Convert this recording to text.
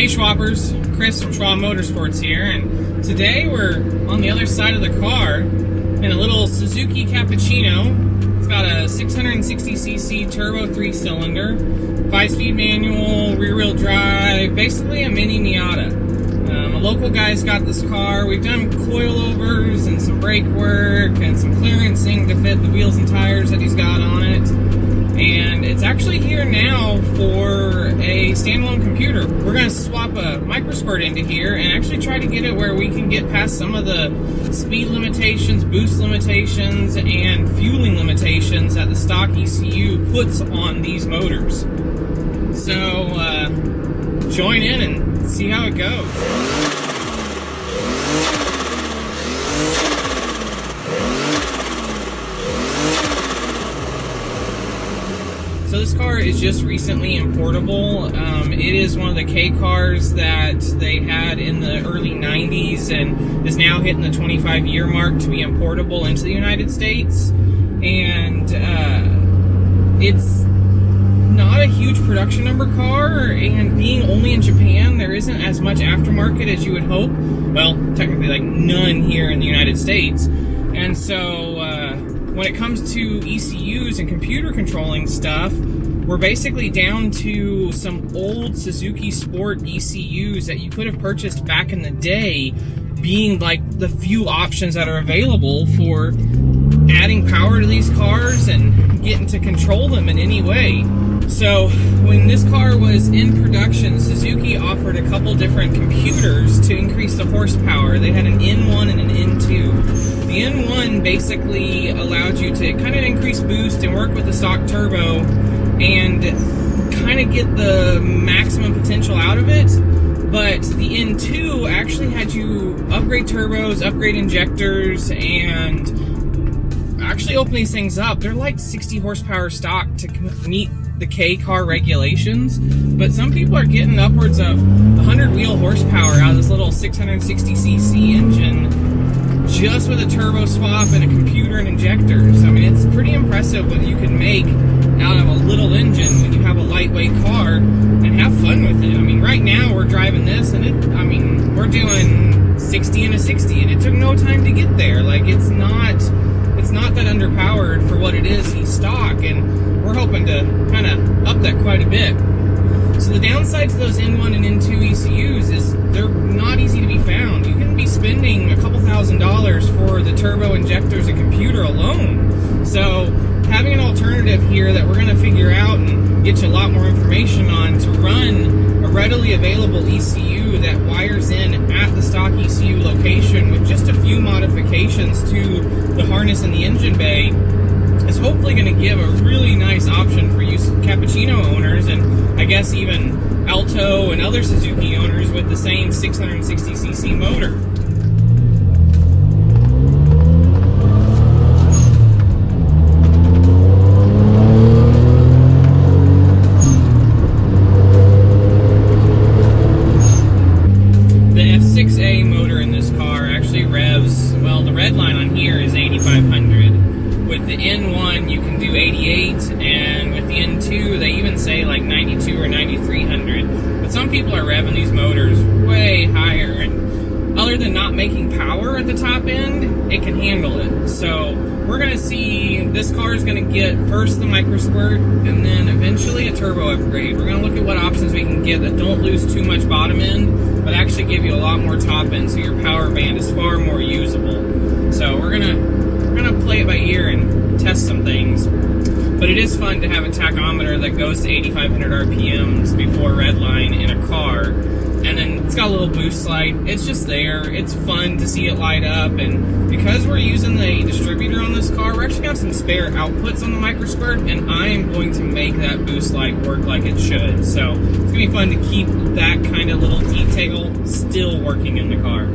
Hey Schwappers, Chris from Schwa MotorSports here, and today we're on the other side of the car in a little Suzuki Cappuccino. It's got a 660cc turbo 3-cylinder, 5-speed manual, rear-wheel drive, basically a mini Miata. A local guy's got this car. We've done coilovers and some brake work and some clearancing to fit the wheels and tires that he's got on it. And it's actually here now for a standalone computer. We're going to swap a microsquirt into here and actually try to get it where we can get past some of the speed limitations, boost limitations, and fueling limitations that the stock ECU puts on these motors. So, join in and see how it goes. So this car is just recently importable. It is one of the K cars that they had in the early 90s and is now hitting the 25-year mark to be importable into the United States. And it's not a huge production number car, and being only in Japan, there isn't as much aftermarket as you would hope. Well, technically like none here in the United States. And so when it comes to ECUs and computer controlling stuff, we're basically down to some old Suzuki Sport ECUs that you could have purchased back in the day, being like the few options that are available for adding power to these cars and getting to control them in any way. So when this car was in production, Suzuki offered a couple different computers to increase the horsepower. They had an N1 and an N2. The N1 basically allowed you to kind of increase boost and work with the stock turbo and kind of get the maximum potential out of it. But the N2 actually had you upgrade turbos, upgrade injectors, and actually open these things up. They're like 60 horsepower stock to meet the K car regulations, but some people are getting upwards of 100 wheel horsepower out of this little 660cc engine just with a turbo swap and a computer and injectors. I mean, it's pretty impressive what you can make out of a little engine when you have a lightweight car and have fun with it. I mean, right now we're driving this and we're doing 60 and a 60 and it took no time to get there. Like, it's not that underpowered for what it is he's stock, and we're hoping to kind of up that quite a bit. So the downside to those N1 and N2 ECUs is they're not easy to be found. You can be spending a couple $1,000s for the turbo injectors and computer alone. So having an alternative here that we're going to figure out and get you a lot more information on to run a readily available ECU that wires in at the stock ECU location with just a few modifications to the harness and the engine bay is hopefully going to give a really nice option for you Cappuccino owners, and I guess even Alto and other Suzuki owners with the same 660cc motor. The motor in this car actually revs, well, the red line on here is 8,500. With the N1 you can do 88, and with the N2 they even say like 92 or 9,300. But some people are revving these motors way higher, and other than not making power at the top end, it can handle it. So we're going to see, this car is going to get first the microsquirt and then eventually a turbo upgrade. We're going to look at what options we can get that don't lose too much bottom end, but actually give you a lot more top end, so your power band is far more usable. So we're gonna play it by ear and test some things. But it is fun to have a tachometer that goes to 8,500 RPMs before redline in a car. And then it's got a little boost light. It's just there. It's fun to see it light up. And because we're using the distributor on this car, we're actually got some spare outputs on the microsquirt, and I am going to make that boost light work like it should. So it's going to be fun to keep that kind of little detail still working in the car.